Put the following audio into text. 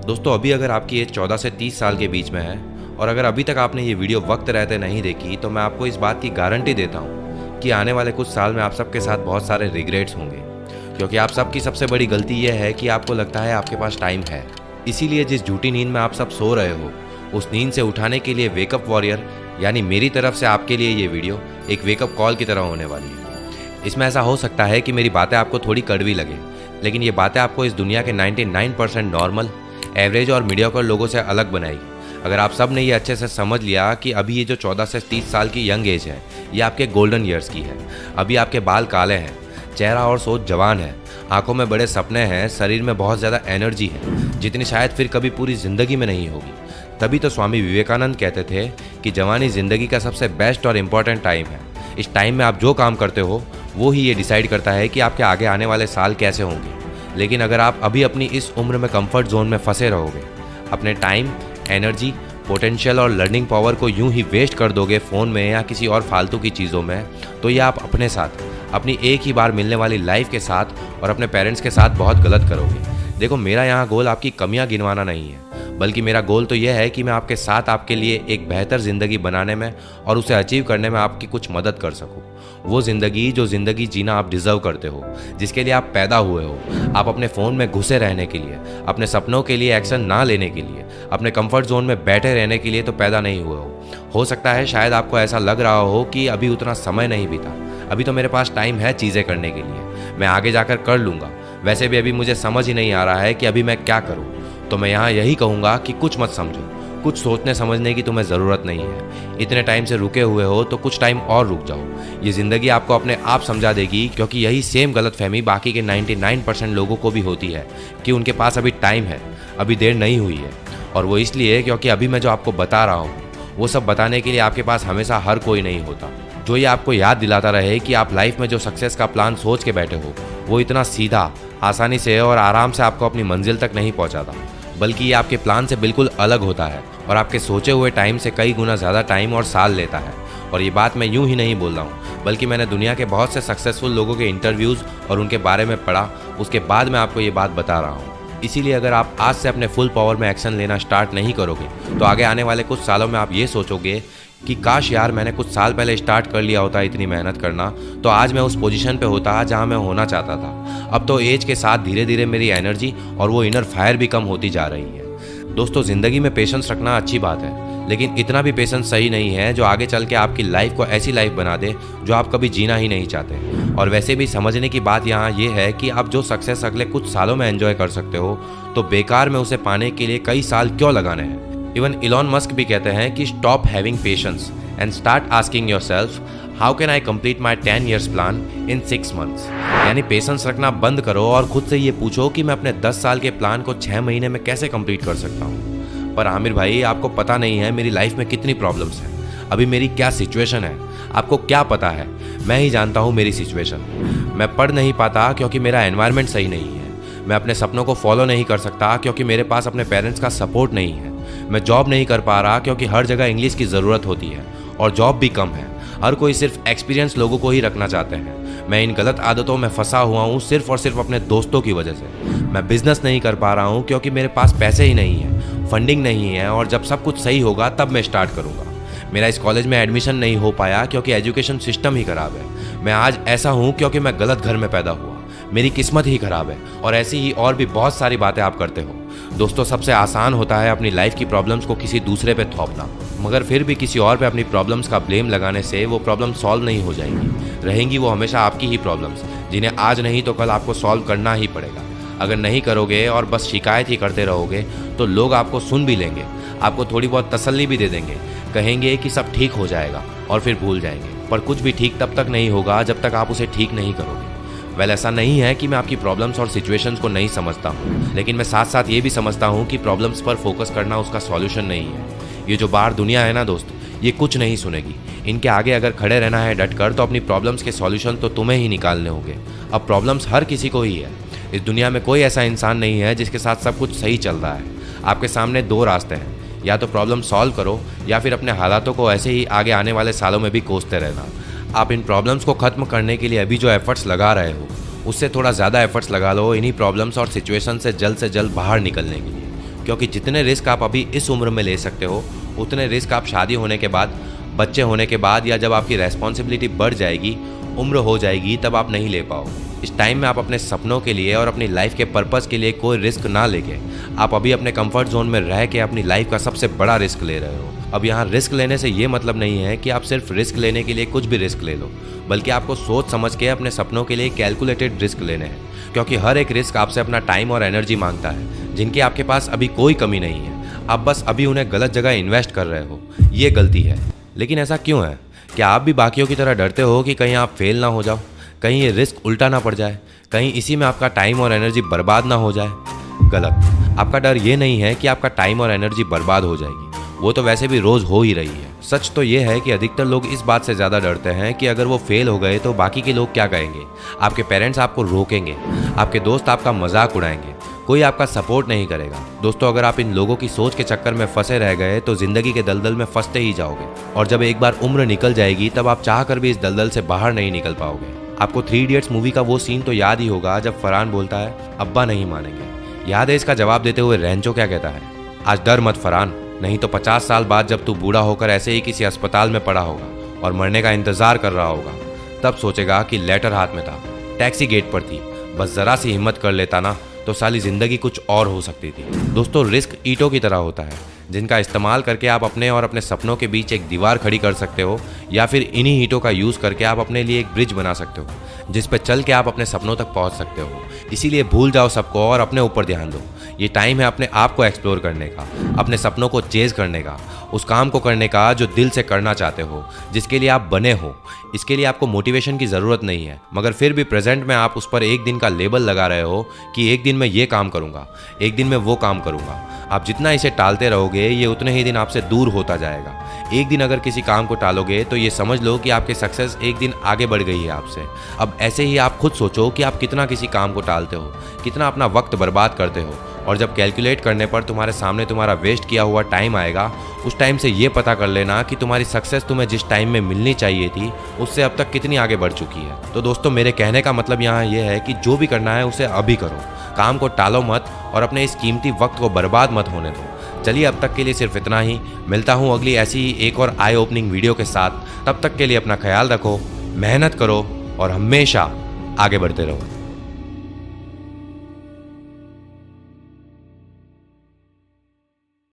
दोस्तों अभी अगर आपकी एज 14 से 30 साल के बीच में है और अगर अभी तक आपने ये वीडियो वक्त रहते नहीं देखी तो मैं आपको इस बात की गारंटी देता हूँ कि आने वाले कुछ साल में आप सबके साथ बहुत सारे रिग्रेट्स होंगे, क्योंकि आप सबकी सबसे बड़ी गलती यह है कि आपको लगता है आपके पास टाइम है। इसीलिए जिस झूठी नींद में आप सब सो रहे हो उस नींद से उठाने के लिए वेकअप वॉरियर यानी मेरी तरफ से आपके लिए ये वीडियो एक वेकअप कॉल की तरह होने वाली है। इसमें ऐसा हो सकता है कि मेरी बातें आपको थोड़ी कड़वी लगे, लेकिन ये बातें आपको इस दुनिया के 99% नॉर्मल, एवरेज और मीडियोकर लोगों से अलग बनाएगी। अगर आप सब ने ये अच्छे से समझ लिया कि अभी ये जो 14 से 30 साल की यंग एज है ये आपके गोल्डन ईयर्स की है। अभी आपके बाल काले हैं, चेहरा और सोच जवान है, आंखों में बड़े सपने हैं, शरीर में बहुत ज़्यादा एनर्जी है जितनी शायद फिर कभी पूरी ज़िंदगी में नहीं होगी। तभी तो स्वामी विवेकानंद कहते थे कि जवानी ज़िंदगी का सबसे बेस्ट और इम्पॉर्टेंट टाइम है। इस टाइम में आप जो काम करते हो वो ही ये डिसाइड करता है कि आपके आगे आने वाले साल कैसे होंगे। लेकिन अगर आप अभी अपनी इस उम्र में कंफर्ट जोन में फंसे रहोगे, अपने टाइम, एनर्जी, पोटेंशियल और लर्निंग पावर को यूं ही वेस्ट कर दोगे फ़ोन में या किसी और फालतू की चीज़ों में, तो ये आप अपने साथ, अपनी एक ही बार मिलने वाली लाइफ के साथ और अपने पेरेंट्स के साथ बहुत गलत करोगे। देखो, मेरा यहाँ गोल आपकी कमियाँ गिनवाना नहीं है, बल्कि मेरा गोल तो यह है कि मैं आपके साथ आपके लिए एक बेहतर ज़िंदगी बनाने में और उसे अचीव करने में आपकी कुछ मदद कर सकूँ। वो ज़िंदगी जो ज़िंदगी जीना आप डिज़र्व करते हो, जिसके लिए आप पैदा हुए हो। आप अपने फ़ोन में घुसे रहने के लिए, अपने सपनों के लिए एक्शन ना लेने के लिए, अपने कंफर्ट जोन में बैठे रहने के लिए तो पैदा नहीं हुए हो सकता है शायद आपको ऐसा लग रहा हो कि अभी उतना समय नहीं बीता, अभी तो मेरे पास टाइम है चीज़ें करने के लिए, मैं आगे जाकर कर लूँगा। वैसे भी अभी मुझे समझ ही नहीं आ रहा है कि अभी मैं क्या करूँ। तो मैं यहाँ यही कहूँगा कि कुछ मत समझो, कुछ सोचने समझने की तुम्हें ज़रूरत नहीं है। इतने टाइम से रुके हुए हो तो कुछ टाइम और रुक जाओ, ये ज़िंदगी आपको अपने आप समझा देगी। क्योंकि यही सेम गलतफहमी बाकी के 99% लोगों को भी होती है कि उनके पास अभी टाइम है, अभी देर नहीं हुई है। और वो इसलिए क्योंकि अभी मैं जो आपको बता रहा हूँ वो सब बताने के लिए आपके पास हमेशा हर कोई नहीं होता, जो ये आपको याद दिलाता रहे कि आप लाइफ में जो सक्सेस का प्लान सोच के बैठे हो वो इतना सीधा, आसानी से और आराम से आपको अपनी मंजिल तक नहीं पहुँचाता, बल्कि ये आपके प्लान से बिल्कुल अलग होता है और आपके सोचे हुए टाइम से कई गुना ज़्यादा टाइम और साल लेता है। और ये बात मैं यूं ही नहीं बोल रहा हूँ, बल्कि मैंने दुनिया के बहुत से सक्सेसफुल लोगों के इंटरव्यूज़ और उनके बारे में पढ़ा, उसके बाद मैं आपको ये बात बता रहा हूँ। इसीलिए अगर आप आज से अपने फुल पावर में एक्शन लेना स्टार्ट नहीं करोगे तो आगे आने वाले कुछ सालों में आप ये सोचोगे कि काश यार मैंने कुछ साल पहले स्टार्ट कर लिया होता इतनी मेहनत करना, तो आज मैं उस पोजीशन पे होता जहाँ मैं होना चाहता था। अब तो एज के साथ धीरे धीरे मेरी एनर्जी और वो इनर फायर भी कम होती जा रही है। दोस्तों, ज़िंदगी में पेशेंस रखना अच्छी बात है, लेकिन इतना भी पेशेंस सही नहीं है जो आगे चल के आपकी लाइफ को ऐसी लाइफ बना दे जो आप कभी जीना ही नहीं चाहते। और वैसे भी समझने की बात यहाँ ये है कि आप जो सक्सेस अगले कुछ सालों में एंजॉय कर सकते हो तो बेकार में उसे पाने के लिए कई साल क्यों लगाने हैं। इवन इलॉन मस्क भी कहते हैं कि stop having patience and start asking yourself how can I complete my 10 years plan in 6 months। यानी पेशेंस रखना बंद करो और खुद से ये पूछो कि मैं अपने 10 साल के प्लान को 6 महीने में कैसे कंप्लीट कर सकता हूँ। पर आमिर भाई, आपको पता नहीं है मेरी लाइफ में कितनी प्रॉब्लम्स हैं, अभी मेरी क्या सिचुएशन है, आपको क्या पता है। मैं ही जानता हूँ मेरी सिचुएशन। मैं पढ़ नहीं पाता क्योंकि मेरा एनवायरनमेंट सही नहीं है, मैं अपने सपनों को फॉलो नहीं कर सकता क्योंकि मेरे पास अपने पेरेंट्स का सपोर्ट नहीं है, मैं जॉब नहीं कर पा रहा क्योंकि हर जगह इंग्लिश की ज़रूरत होती है और जॉब भी कम है, हर कोई सिर्फ एक्सपीरियंस लोगों को ही रखना चाहते हैं। मैं इन गलत आदतों में फंसा हुआ हूँ सिर्फ और सिर्फ अपने दोस्तों की वजह से। मैं बिजनेस नहीं कर पा रहा हूँ क्योंकि मेरे पास पैसे ही नहीं है, फंडिंग नहीं है, और जब सब कुछ सही होगा तब मैं स्टार्ट करूँगा। मेरा इस कॉलेज में एडमिशन नहीं हो पाया क्योंकि एजुकेशन सिस्टम ही ख़राब है। मैं आज ऐसा हूँ क्योंकि मैं गलत घर में पैदा हुआ, मेरी किस्मत ही ख़राब है। और ऐसी ही और भी बहुत सारी बातें आप करते हो। दोस्तों, सबसे आसान होता है अपनी लाइफ की प्रॉब्लम्स को किसी दूसरे पे थोपना, मगर फिर भी किसी और पे अपनी प्रॉब्लम्स का ब्लेम लगाने से वो प्रॉब्लम सॉल्व नहीं हो जाएंगी, रहेंगी वो हमेशा आपकी ही प्रॉब्लम्स, जिन्हें आज नहीं तो कल आपको सॉल्व करना ही पड़ेगा। अगर नहीं करोगे और बस शिकायत ही करते रहोगे तो लोग आपको सुन भी लेंगे, आपको थोड़ी बहुत तसल्ली भी दे देंगे, कहेंगे कि सब ठीक हो जाएगा और फिर भूल जाएंगे। पर कुछ भी ठीक तब तक नहीं होगा जब तक आप उसे ठीक नहीं करोगे। वेल, ऐसा नहीं है कि मैं आपकी प्रॉब्लम्स और सिचुएशंस को नहीं समझता हूँ, लेकिन मैं साथ साथ ये भी समझता हूँ कि प्रॉब्लम्स पर फोकस करना उसका सॉल्यूशन नहीं है। ये जो बाहर दुनिया है ना दोस्त, ये कुछ नहीं सुनेगी। इनके आगे अगर खड़े रहना है डटकर तो अपनी प्रॉब्लम्स के सॉल्यूशन तो तुम्हें ही निकालने होंगे। अब प्रॉब्लम्स हर किसी को ही है, इस दुनिया में कोई ऐसा इंसान नहीं है जिसके साथ सब कुछ सही चल रहा है। आपके सामने दो रास्ते हैं, या तो प्रॉब्लम सॉल्व करो या फिर अपने हालातों को ऐसे ही आगे आने वाले सालों में भी कोसते रहना। आप इन प्रॉब्लम्स को ख़त्म करने के लिए अभी जो एफर्ट्स लगा रहे हो उससे थोड़ा ज़्यादा एफर्ट्स लगा लो इन्हीं प्रॉब्लम्स और सिचुएशन से जल्द बाहर निकलने के लिए। क्योंकि जितने रिस्क आप अभी इस उम्र में ले सकते हो उतने रिस्क आप शादी होने के बाद, बच्चे होने के बाद, या जब आपकी रेस्पॉन्सिबिलिटी बढ़ जाएगी, उम्र हो जाएगी, तब आप नहीं ले पाओगे। इस टाइम में आप अपने सपनों के लिए और अपनी लाइफ के पर्पस के लिए कोई रिस्क ना लेके आप अभी अपने कंफर्ट जोन में रह के अपनी लाइफ का सबसे बड़ा रिस्क ले रहे हो। अब यहाँ रिस्क लेने से ये मतलब नहीं है कि आप सिर्फ रिस्क लेने के लिए कुछ भी रिस्क ले लो, बल्कि आपको सोच समझ के अपने सपनों के लिए कैलकुलेटेड रिस्क लेने हैं, क्योंकि हर एक रिस्क आपसे अपना टाइम और एनर्जी मांगता है, जिनकी आपके पास अभी कोई कमी नहीं है। आप बस अभी उन्हें गलत जगह इन्वेस्ट कर रहे हो, ये गलती है। लेकिन ऐसा क्यों है? क्या आप भी बाकियों की तरह डरते हो कि कहीं आप फेल ना हो जाओ, कहीं ये रिस्क उल्टा ना पड़ जाए, कहीं इसी में आपका टाइम और एनर्जी बर्बाद ना हो जाए? गलत। आपका डर ये नहीं है कि आपका टाइम और एनर्जी बर्बाद हो जाएगी, वो तो वैसे भी रोज़ हो ही रही है। सच तो ये है कि अधिकतर लोग इस बात से ज़्यादा डरते हैं कि अगर वो फेल हो गए तो बाकी के लोग क्या कहेंगे। आपके पेरेंट्स आपको रोकेंगे, आपके दोस्त आपका मजाक उड़ाएंगे, कोई आपका सपोर्ट नहीं करेगा। दोस्तों, अगर आप इन लोगों की सोच के चक्कर में फंसे रह गए तो ज़िंदगी के दलदल में फंसते ही जाओगे, और जब एक बार उम्र निकल जाएगी तब आप चाह कर भी इस दलदल से बाहर नहीं निकल पाओगे। आपको 3 इडियट्स मूवी का वो सीन तो याद ही होगा जब फरहान बोलता है, अब्बा नहीं मानेंगे। याद है इसका जवाब देते हुए रेंचो क्या कहता है? आज डर मत फरहान, नहीं तो 50 साल बाद जब तू बूढ़ा होकर ऐसे ही किसी अस्पताल में पड़ा होगा और मरने का इंतजार कर रहा होगा, तब सोचेगा कि लेटर हाथ में था, टैक्सी गेट पर थी, बस जरा सी हिम्मत कर लेता ना तो साली जिंदगी कुछ और हो सकती थी। दोस्तों, रिस्क ईंटों की तरह होता है, जिनका इस्तेमाल करके आप अपने और अपने सपनों के बीच एक दीवार खड़ी कर सकते हो, या फिर इन्हीं ईंटों का यूज़ करके आप अपने लिए एक ब्रिज बना सकते हो जिस पर चल के आप अपने सपनों तक पहुंच सकते हो। इसीलिए भूल जाओ सबको और अपने ऊपर ध्यान दो। ये टाइम है अपने आप को एक्सप्लोर करने का, अपने सपनों को चेज करने का, उस काम को करने का जो दिल से करना चाहते हो, जिसके लिए आप बने हो। इसके लिए आपको मोटिवेशन की ज़रूरत नहीं है, मगर फिर भी प्रेजेंट में आप उस पर एक दिन का लेबल लगा रहे हो कि एक दिन मैं ये काम करूँगा, एक दिन मैं वो काम करूँगा। आप जितना इसे टालते रहोगे ये उतने ही दिन आपसे दूर होता जाएगा। एक दिन अगर किसी काम को टालोगे तो ये समझ लो कि आपकी सक्सेस एक दिन आगे बढ़ गई है आपसे। अब ऐसे ही आप खुद सोचो कि आप कितना किसी काम को टालते हो, कितना अपना वक्त बर्बाद करते हो, और जब कैलकुलेट करने पर तुम्हारे सामने तुम्हारा वेस्ट किया हुआ टाइम आएगा, उस टाइम से ये पता कर लेना कि तुम्हारी सक्सेस तुम्हें जिस टाइम में मिलनी चाहिए थी उससे अब तक कितनी आगे बढ़ चुकी है। तो दोस्तों, मेरे कहने का मतलब यहाँ ये है कि जो भी करना है उसे अभी करो, काम को टालो मत और अपने इस कीमती वक्त को बर्बाद मत होने दो। चलिए, अब तक के लिए सिर्फ इतना ही। मिलता हूँ अगली ऐसी ही एक और आई ओपनिंग वीडियो के साथ। तब तक के लिए अपना ख्याल रखो, मेहनत करो और हमेशा आगे बढ़ते रहो।